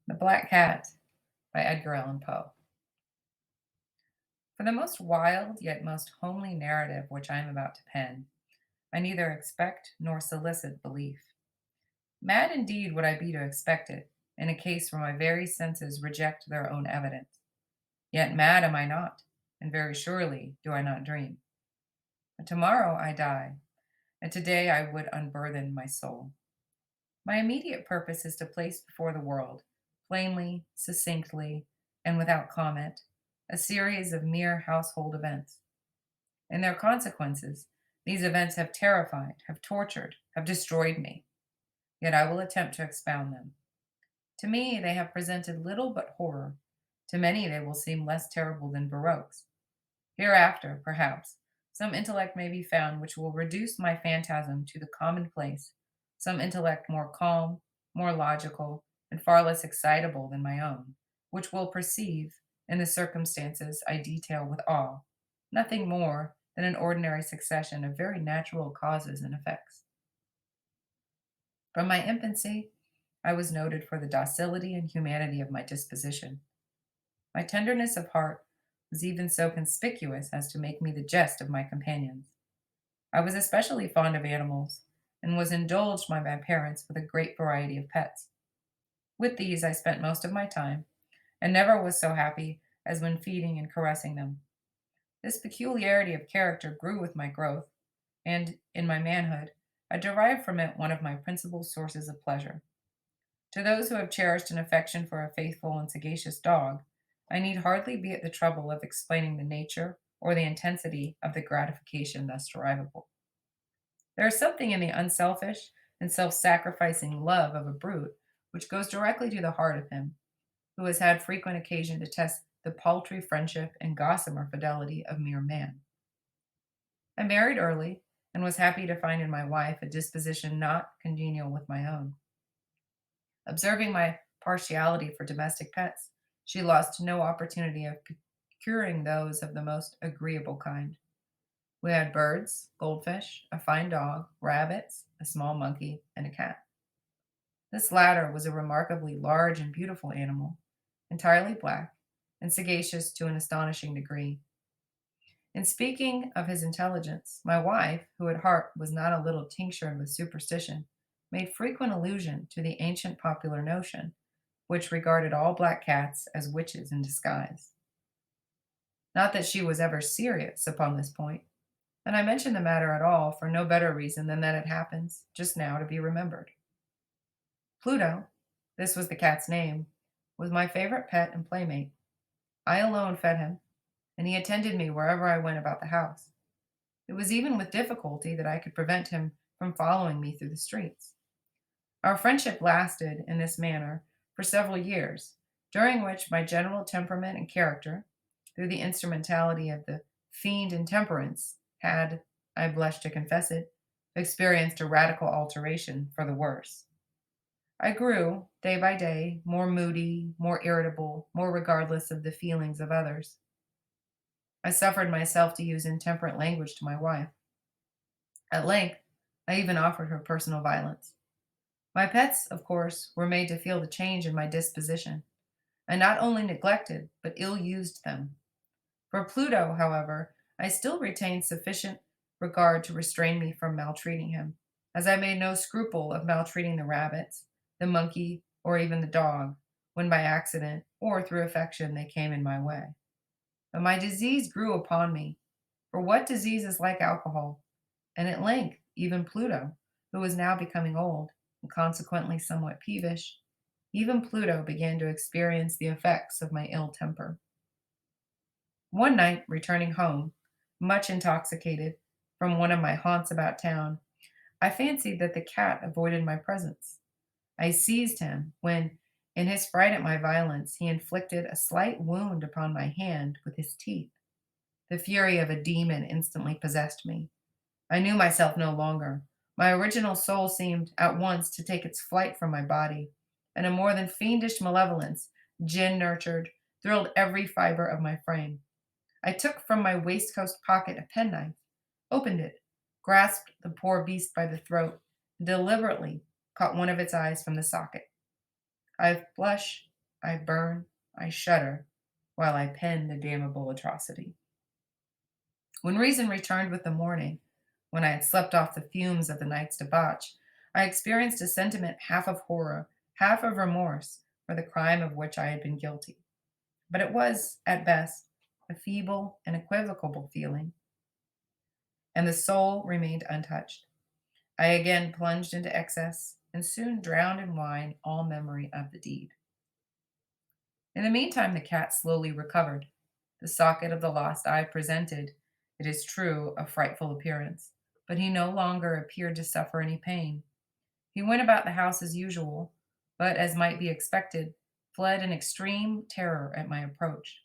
The Black Cat by Edgar Allan Poe. For the most wild yet most homely narrative which I am about to pen, I neither expect nor solicit belief. Mad indeed would I be to expect it, in a case where my very senses reject their own evidence. Yet mad am I not, and very surely do I not dream. But tomorrow I die, and today I would unburthen my soul. My immediate purpose is to place before the world, plainly, succinctly, and without comment, a series of mere household events. In their consequences, these events have terrified, have tortured, have destroyed me. Yet I will attempt to expound them. To me, they have presented little but horror. To many, they will seem less terrible than Baroque's. Hereafter, perhaps, some intellect may be found which will reduce my phantasm to the commonplace, some intellect more calm, more logical, and far less excitable than my own, which will perceive, in the circumstances I detail with awe, nothing more than an ordinary succession of very natural causes and effects. From my infancy, I was noted for the docility and humanity of my disposition. My tenderness of heart was even so conspicuous as to make me the jest of my companions. I was especially fond of animals, and was indulged by my parents with a great variety of pets. With these I spent most of my time, and never was so happy as when feeding and caressing them. This peculiarity of character grew with my growth, and, in my manhood, I derived from it one of my principal sources of pleasure. To those who have cherished an affection for a faithful and sagacious dog, I need hardly be at the trouble of explaining the nature or the intensity of the gratification thus derivable. There is something in the unselfish and self sacrificing love of a brute which goes directly to the heart of him who has had frequent occasion to test the paltry friendship and gossamer fidelity of mere man. I married early, and was happy to find in my wife a disposition not congenial with my own. Observing my partiality for domestic pets, she lost no opportunity of procuring those of the most agreeable kind. We had birds, goldfish, a fine dog, rabbits, a small monkey, and a cat. This latter was a remarkably large and beautiful animal, entirely black, and sagacious to an astonishing degree. In speaking of his intelligence, my wife, who at heart was not a little tinctured with superstition, made frequent allusion to the ancient popular notion, which regarded all black cats as witches in disguise. Not that she was ever serious upon this point, and I mention the matter at all for no better reason than that it happens, just now, to be remembered. Pluto, this was the cat's name, was my favorite pet and playmate. I alone fed him, and he attended me wherever I went about the house. It was even with difficulty that I could prevent him from following me through the streets. Our friendship lasted, in this manner, for several years, during which my general temperament and character, through the instrumentality of the fiend intemperance, had, I blush to confess it, experienced a radical alteration for the worse. I grew, day by day, more moody, more irritable, more regardless of the feelings of others. I suffered myself to use intemperate language to my wife. At length, I even offered her personal violence. My pets, of course, were made to feel the change in my disposition. I not only neglected, but ill used them. For Pluto, however, I still retained sufficient regard to restrain me from maltreating him, as I made no scruple of maltreating the rabbits, the monkey, or even the dog, when by accident or through affection they came in my way. But my disease grew upon me, for what disease is like alcohol? And at length, even Pluto, who was now becoming old, and consequently somewhat peevish, even Pluto began to experience the effects of my ill temper. One night, returning home, much intoxicated, from one of my haunts about town, I fancied that the cat avoided my presence. I seized him, when, in his fright at my violence, he inflicted a slight wound upon my hand with his teeth. The fury of a demon instantly possessed me. I knew myself no longer. My original soul seemed at once to take its flight from my body, and a more than fiendish malevolence, gin nurtured, thrilled every fiber of my frame. I took from my waistcoat pocket a penknife, opened it, grasped the poor beast by the throat, and deliberately caught one of its eyes from the socket. I blush I burn, I shudder, while I pen the damnable atrocity. When reason returned with the morning, when I had slept off the fumes of the night's debauch, I experienced a sentiment half of horror, half of remorse for the crime of which I had been guilty. But it was, at best, a feeble and equivocal feeling, and the soul remained untouched. I again plunged into excess, and soon drowned in wine all memory of the deed. In the meantime, the cat slowly recovered. The socket of the lost eye presented, it is true, a frightful appearance, but he no longer appeared to suffer any pain. He went about the house as usual, but, as might be expected, fled in extreme terror at my approach.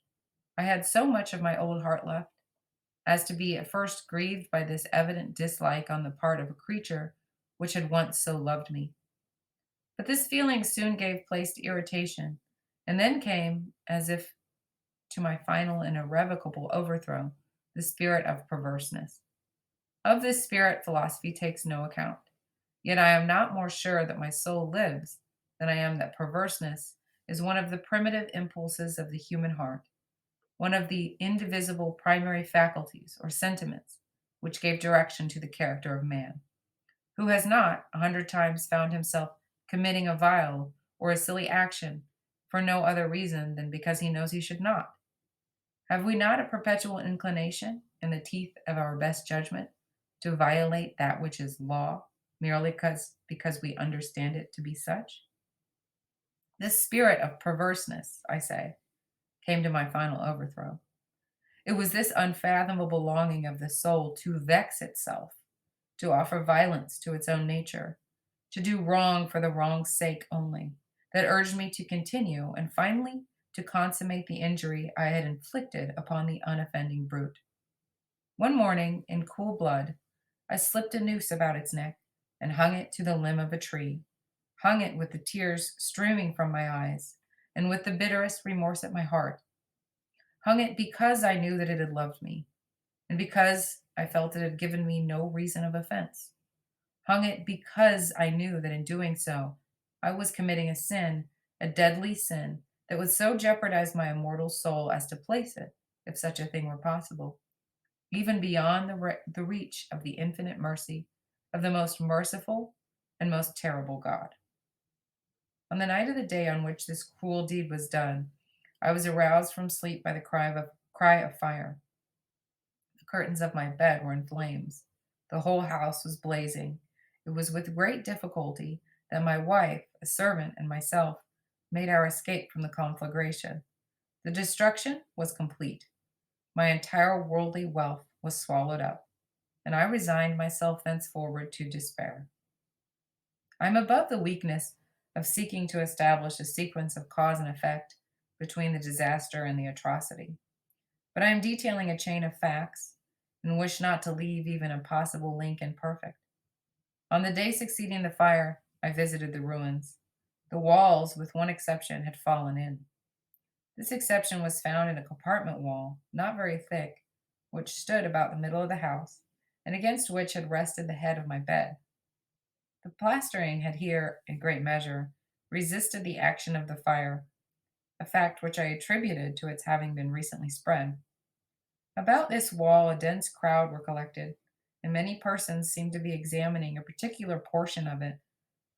I had so much of my old heart left as to be at first grieved by this evident dislike on the part of a creature which had once so loved me. But this feeling soon gave place to irritation, and then came, as if to my final and irrevocable overthrow, the spirit of perverseness. Of this spirit, philosophy takes no account. Yet I am not more sure that my soul lives than I am that perverseness is one of the primitive impulses of the human heart, one of the indivisible primary faculties or sentiments which gave direction to the character of man. Who has not, 100 times, found himself committing a vile or a silly action for no other reason than because he knows he should not? Have we not a perpetual inclination, in the teeth of our best judgment, to violate that which is law, merely because we understand it to be such? This spirit of perverseness, I say, came to my final overthrow. It was this unfathomable longing of the soul to vex itself, to offer violence to its own nature, to do wrong for the wrong's sake only, that urged me to continue and finally to consummate the injury I had inflicted upon the unoffending brute. One morning, in cool blood, I slipped a noose about its neck and hung it to the limb of a tree, hung it with the tears streaming from my eyes and with the bitterest remorse at my heart, hung it because I knew that it had loved me, and because I felt it had given me no reason of offense, hung it because I knew that in doing so I was committing a sin, a deadly sin, that would so jeopardize my immortal soul as to place it, if such a thing were possible, even beyond the reach of the infinite mercy of the most merciful and most terrible God. On the night of the day on which this cruel deed was done, I was aroused from sleep by the cry of fire. The curtains of my bed were in flames. The whole house was blazing. It was with great difficulty that my wife, a servant, and myself made our escape from the conflagration. The destruction was complete. My entire worldly wealth was swallowed up, and I resigned myself thenceforward to despair. I am above the weakness of seeking to establish a sequence of cause and effect between the disaster and the atrocity, but I am detailing a chain of facts and wish not to leave even a possible link imperfect. On the day succeeding the fire, I visited the ruins. The walls, with one exception, had fallen in. This exception was found in a compartment wall, not very thick, which stood about the middle of the house, and against which had rested the head of my bed. The plastering had here, in great measure, resisted the action of the fire, a fact which I attributed to its having been recently spread. About this wall a dense crowd were collected, and many persons seemed to be examining a particular portion of it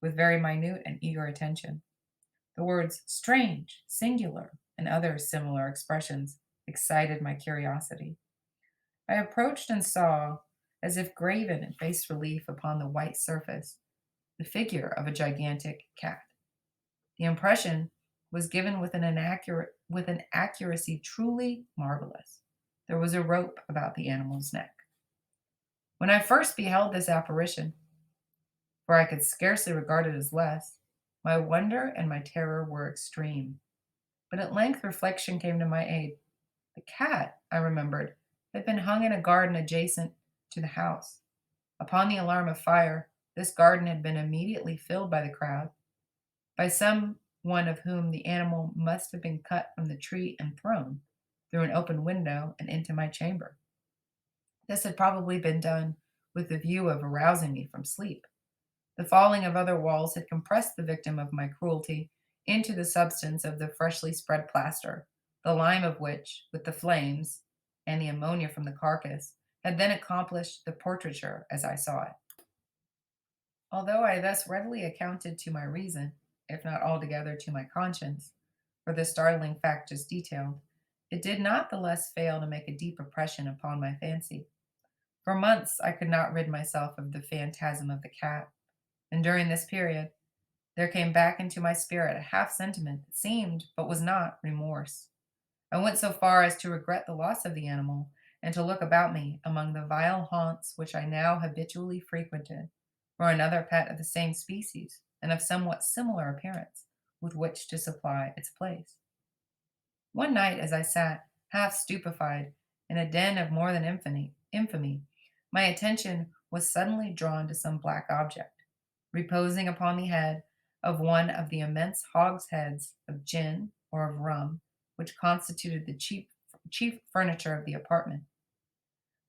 with very minute and eager attention. The words strange, singular, and other similar expressions excited my curiosity. I approached and saw, as if graven in bas relief upon the white surface, the figure of a gigantic cat. The impression was given with an accuracy truly marvelous. There was a rope about the animal's neck. When I first beheld this apparition, for I could scarcely regard it as less, my wonder and my terror were extreme. But at length reflection came to my aid. The cat, I remembered, had been hung in a garden adjacent to the house. Upon the alarm of fire, this garden had been immediately filled by the crowd, by some one of whom the animal must have been cut from the tree and thrown through an open window and into my chamber. This had probably been done with the view of arousing me from sleep. The falling of other walls had compressed the victim of my cruelty into the substance of the freshly spread plaster, the lime of which, with the flames and the ammonia from the carcass, had then accomplished the portraiture as I saw it. Although I thus readily accounted to my reason, if not altogether to my conscience, for the startling fact just detailed, it did not the less fail to make a deep impression upon my fancy. For months I could not rid myself of the phantasm of the cat, and during this period there came back into my spirit a half sentiment that seemed, but was not, remorse. I went so far as to regret the loss of the animal, and to look about me among the vile haunts which I now habitually frequented for another pet of the same species and of somewhat similar appearance with which to supply its place. One night, as I sat, half stupefied, in a den of more than infamy, my attention was suddenly drawn to some black object, reposing upon the head of one of the immense hogsheads of gin or of rum which constituted the chief furniture of the apartment.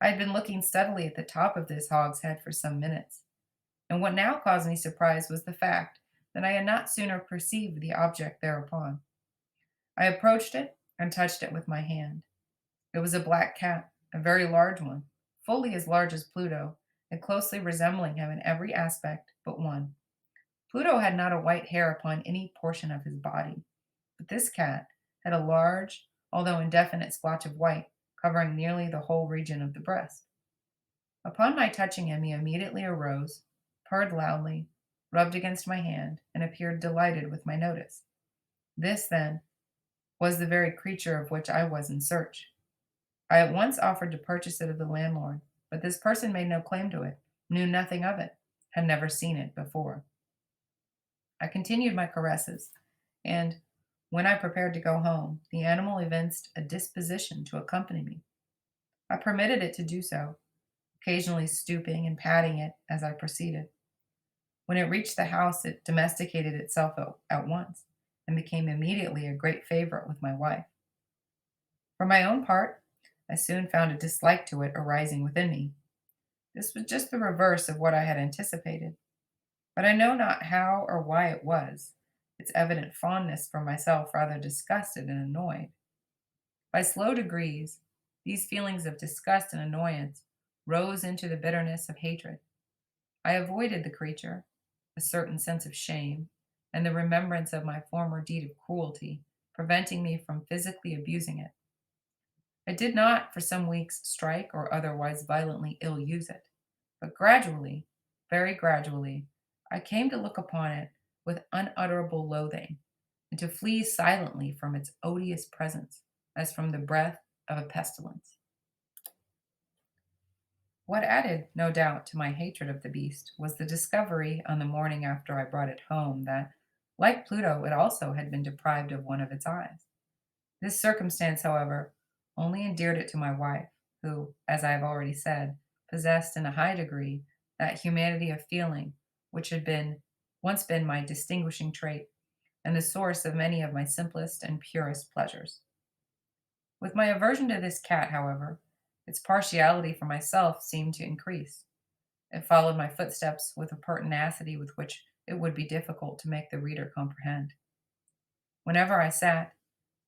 I had been looking steadily at the top of this hogshead for some minutes, and what now caused me surprise was the fact that I had not sooner perceived the object thereupon. I approached it and touched it with my hand. It was a black cat, a very large one, fully as large as Pluto, and closely resembling him in every aspect but one. Pluto had not a white hair upon any portion of his body, but this cat had a large, although indefinite splotch of white covering nearly the whole region of the breast. Upon my touching him, he immediately arose, purred loudly, rubbed against my hand, and appeared delighted with my notice. This, then, was the very creature of which I was in search. I at once offered to purchase it of the landlord, but this person made no claim to it, knew nothing of it, had never seen it before. I continued my caresses, and when I prepared to go home, the animal evinced a disposition to accompany me. I permitted it to do so, occasionally stooping and patting it as I proceeded. When it reached the house, it domesticated itself at once, and became immediately a great favorite with my wife. For my own part, I soon found a dislike to it arising within me. This was just the reverse of what I had anticipated, but I know not how or why it was. Its evident fondness for myself rather disgusted and annoyed. By slow degrees, these feelings of disgust and annoyance rose into the bitterness of hatred. I avoided the creature, a certain sense of shame, and the remembrance of my former deed of cruelty preventing me from physically abusing it. I did not, for some weeks, strike or otherwise violently ill use it, but gradually, very gradually, I came to look upon it with unutterable loathing, and to flee silently from its odious presence, as from the breath of a pestilence. What added, no doubt, to my hatred of the beast was the discovery, on the morning after I brought it home, that, like Pluto, it also had been deprived of one of its eyes. This circumstance, however, only endeared it to my wife, who, as I have already said, possessed in a high degree that humanity of feeling which had once been my distinguishing trait, and the source of many of my simplest and purest pleasures. With my aversion to this cat, however, its partiality for myself seemed to increase. It followed my footsteps with a pertinacity with which it would be difficult to make the reader comprehend. Whenever I sat,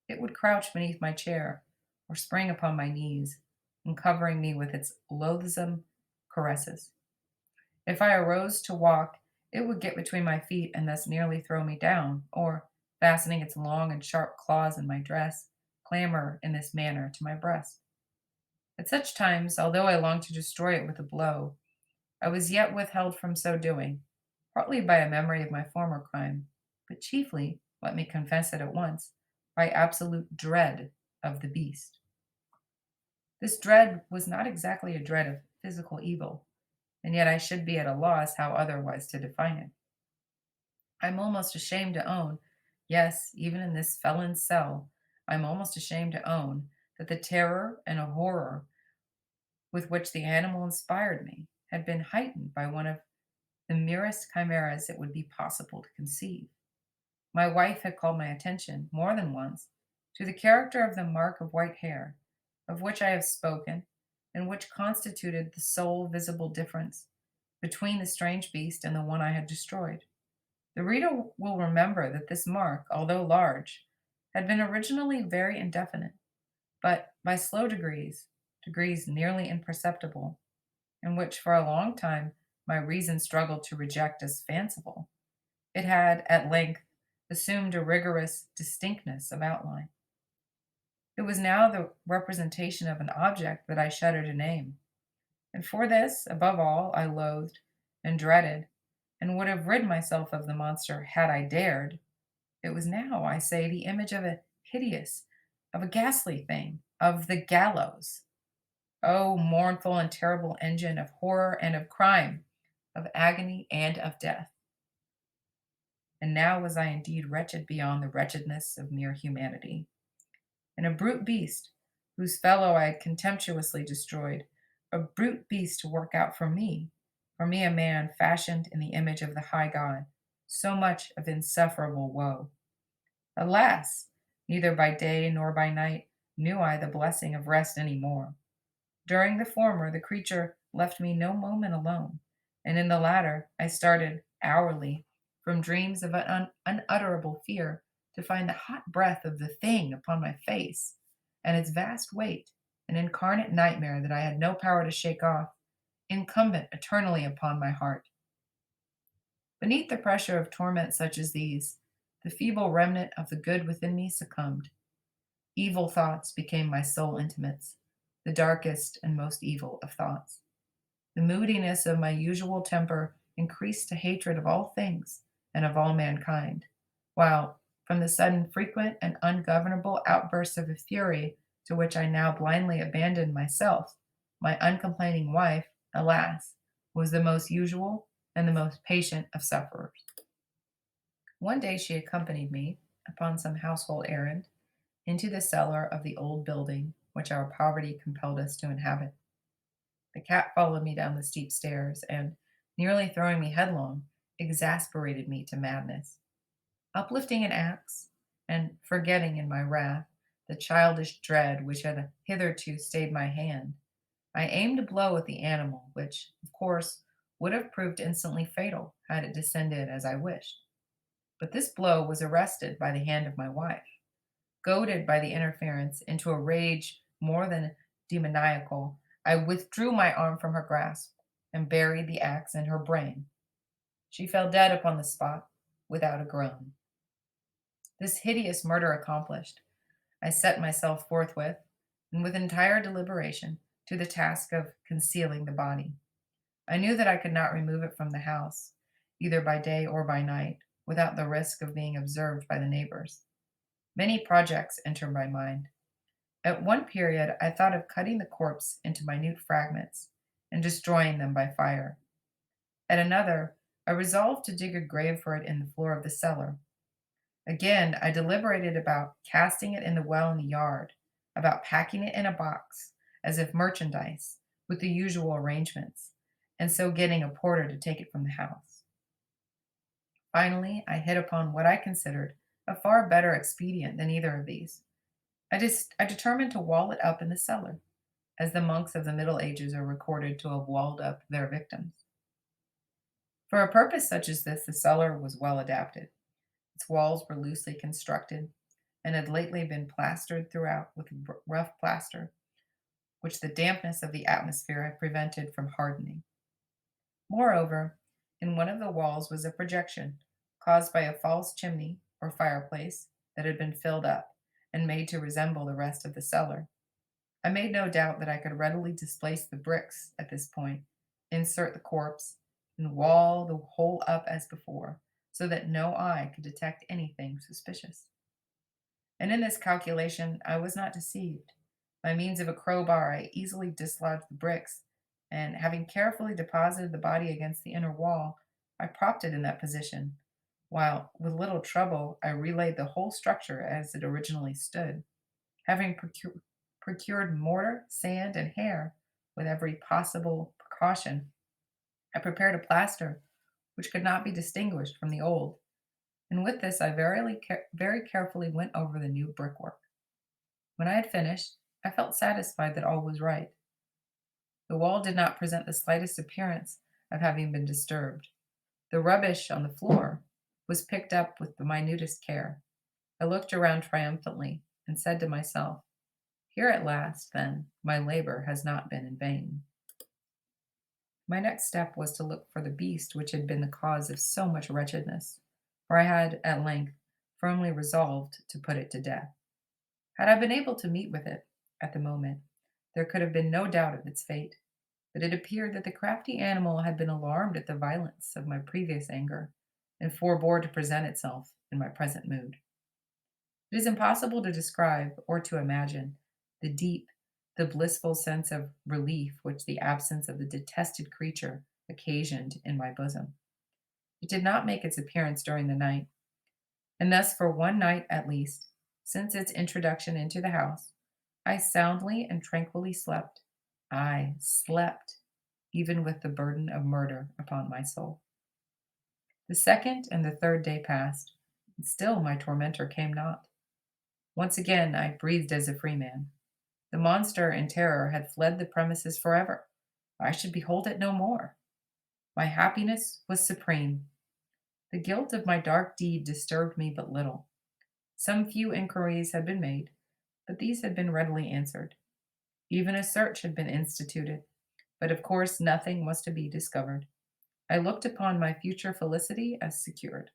it would crouch beneath my chair, or spring upon my knees, and covering me with its loathsome caresses. If I arose to walk, it would get between my feet and thus nearly throw me down, or, fastening its long and sharp claws in my dress, clamber in this manner to my breast. At such times, although I longed to destroy it with a blow, I was yet withheld from so doing, partly by a memory of my former crime, but chiefly, let me confess it at once, by absolute dread of the beast. This dread was not exactly a dread of physical evil, and yet I should be at a loss how otherwise to define it. I am almost ashamed to own, yes, even in this felon's cell, I am almost ashamed to own that the terror and horror with which the animal inspired me had been heightened by one of the merest chimeras it would be possible to conceive. My wife had called my attention, more than once, to the character of the mark of white hair, of which I have spoken, and which constituted the sole visible difference between the strange beast and the one I had destroyed. The reader will remember that this mark, although large, had been originally very indefinite, but by slow degrees, degrees nearly imperceptible, and which for a long time my reason struggled to reject as fanciful, it had at length assumed a rigorous distinctness of outline. It was now the representation of an object that I shuddered to name, and for this, above all, I loathed and dreaded, and would have rid myself of the monster had I dared. It was now, I say, the image of a hideous, of a ghastly thing, of the gallows. Oh, mournful and terrible engine of horror and of crime, of agony and of death! And now was I indeed wretched beyond the wretchedness of mere humanity, and a brute beast, whose fellow I had contemptuously destroyed, a brute beast to work out for me a man fashioned in the image of the high God, so much of insufferable woe. Alas! Neither by day nor by night knew I the blessing of rest any more. During the former, the creature left me no moment alone, and in the latter, I started hourly from dreams of an unutterable fear to find the hot breath of the thing upon my face, and its vast weight, an incarnate nightmare that I had no power to shake off, incumbent eternally upon my heart. Beneath the pressure of torments such as these, the feeble remnant of the good within me succumbed. Evil thoughts became my sole intimates, the darkest and most evil of thoughts. The moodiness of my usual temper increased to hatred of all things and of all mankind, while, from the sudden frequent and ungovernable outbursts of a fury to which I now blindly abandoned myself, my uncomplaining wife, alas, was the most usual and the most patient of sufferers. One day she accompanied me, upon some household errand, into the cellar of the old building which our poverty compelled us to inhabit. The cat followed me down the steep stairs, and, nearly throwing me headlong, exasperated me to madness. Uplifting an axe, and forgetting in my wrath the childish dread which had hitherto stayed my hand, I aimed a blow at the animal, which, of course, would have proved instantly fatal had it descended as I wished. But this blow was arrested by the hand of my wife. Goaded by the interference into a rage more than demoniacal, I withdrew my arm from her grasp and buried the axe in her brain. She fell dead upon the spot without a groan. This hideous murder accomplished, I set myself forthwith, and with entire deliberation, to the task of concealing the body. I knew that I could not remove it from the house, either by day or by night, without the risk of being observed by the neighbors. Many projects entered my mind. At one period, I thought of cutting the corpse into minute fragments and destroying them by fire. At another, I resolved to dig a grave for it in the floor of the cellar. Again, I deliberated about casting it in the well in the yard, about packing it in a box, as if merchandise, with the usual arrangements, and so getting a porter to take it from the house. Finally, I hit upon what I considered a far better expedient than either of these. I determined to wall it up in the cellar, as the monks of the Middle Ages are recorded to have walled up their victims. For a purpose such as this, the cellar was well adapted. Its walls were loosely constructed, and had lately been plastered throughout with rough plaster, which the dampness of the atmosphere had prevented from hardening. Moreover, in one of the walls was a projection, caused by a false chimney or fireplace that had been filled up, and made to resemble the rest of the cellar. I made no doubt that I could readily displace the bricks at this point, insert the corpse, and wall the whole up as before, so that no eye could detect anything suspicious. And in this calculation I was not deceived. By means of a crowbar, I easily dislodged the bricks, and having carefully deposited the body against the inner wall, I propped it in that position, while with little trouble I relaid the whole structure as it originally stood. Having procured mortar, sand, and hair with every possible precaution, I prepared a plaster which could not be distinguished from the old, and with this I very carefully went over the new brickwork. When I had finished, I felt satisfied that all was right. The wall did not present the slightest appearance of having been disturbed. The rubbish on the floor was picked up with the minutest care. I looked around triumphantly and said to myself, "Here at last, then, my labor has not been in vain." My next step was to look for the beast which had been the cause of so much wretchedness, for I had at length firmly resolved to put it to death. Had I been able to meet with it at the moment, there could have been no doubt of its fate, but it appeared that the crafty animal had been alarmed at the violence of my previous anger, and forbore to present itself in my present mood. It is impossible to describe or to imagine the deep, the blissful sense of relief which the absence of the detested creature occasioned in my bosom. It did not make its appearance during the night, and thus for one night at least, since its introduction into the house, I soundly and tranquilly slept. I slept, even with the burden of murder upon my soul. The second and the third day passed, and still my tormentor came not. Once again I breathed as a free man. The monster in terror had fled the premises forever. I should behold it no more. My happiness was supreme. The guilt of my dark deed disturbed me but little. Some few inquiries had been made, but these had been readily answered. Even a search had been instituted, but of course nothing was to be discovered. I looked upon my future felicity as secured.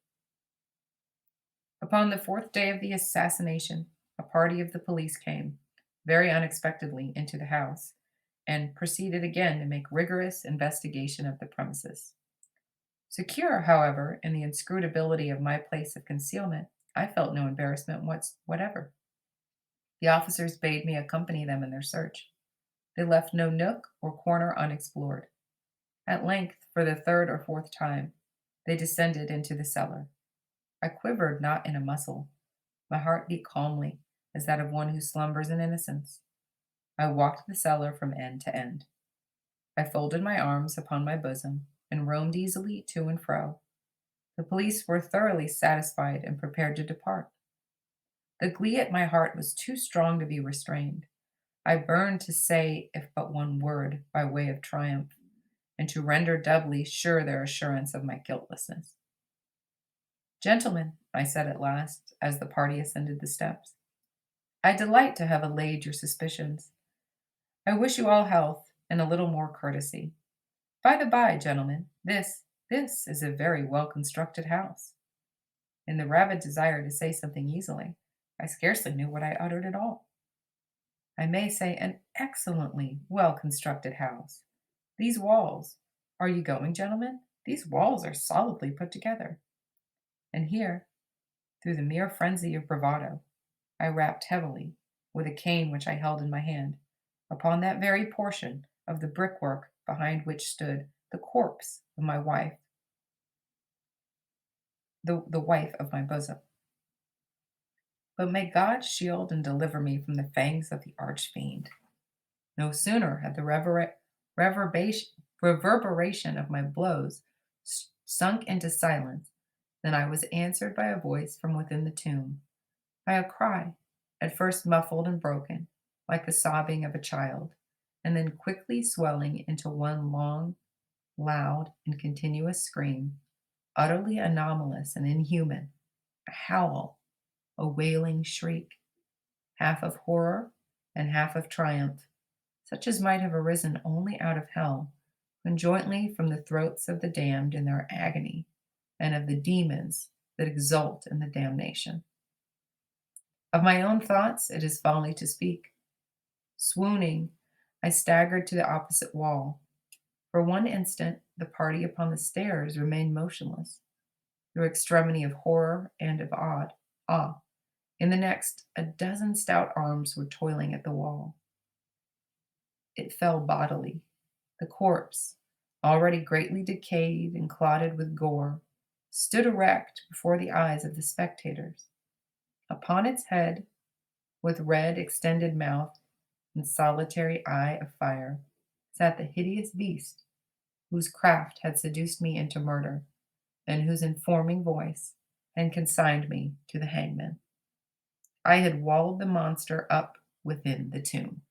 Upon the fourth day of the assassination, a party of the police came, very unexpectedly, into the house, and proceeded again to make rigorous investigation of the premises. Secure, however, in the inscrutability of my place of concealment, I felt no embarrassment whatever. The officers bade me accompany them in their search. They left no nook or corner unexplored. At length, for the third or fourth time, they descended into the cellar. I quivered not in a muscle. My heart beat calmly, as that of one who slumbers in innocence. I walked the cellar from end to end. I folded my arms upon my bosom and roamed easily to and fro. The police were thoroughly satisfied and prepared to depart. The glee at my heart was too strong to be restrained. I burned to say if but one word by way of triumph, and to render doubly sure their assurance of my guiltlessness. "Gentlemen," I said at last, as the party ascended the steps, "I delight to have allayed your suspicions. I wish you all health and a little more courtesy. By the by, gentlemen, this is a very well constructed house." In the rabid desire to say something easily, I scarcely knew what I uttered at all. "I may say an excellently well constructed house. These walls, are you going, gentlemen? These walls are solidly put together." And here, through the mere frenzy of bravado, I rapped heavily, with a cane which I held in my hand, upon that very portion of the brickwork behind which stood the corpse of my wife, the wife of my bosom. But may God shield and deliver me from the fangs of the arch-fiend. No sooner had the reverberation of my blows sunk into silence than I was answered by a voice from within the tomb, by a cry, at first muffled and broken, like the sobbing of a child, and then quickly swelling into one long, loud, and continuous scream, utterly anomalous and inhuman, a howl, a wailing shriek, half of horror and half of triumph, such as might have arisen only out of hell, conjointly from the throats of the damned in their agony, and of the demons that exult in the damnation. Of my own thoughts it is folly to speak. Swooning, I staggered to the opposite wall. For one instant the party upon the stairs remained motionless, through extremity of horror and of awe. In the next, a dozen stout arms were toiling at the wall. It fell bodily. The corpse, already greatly decayed and clotted with gore, stood erect before the eyes of the spectators. Upon its head, with red extended mouth and solitary eye of fire, sat the hideous beast whose craft had seduced me into murder, and whose informing voice had consigned me to the hangman. I had walled the monster up within the tomb.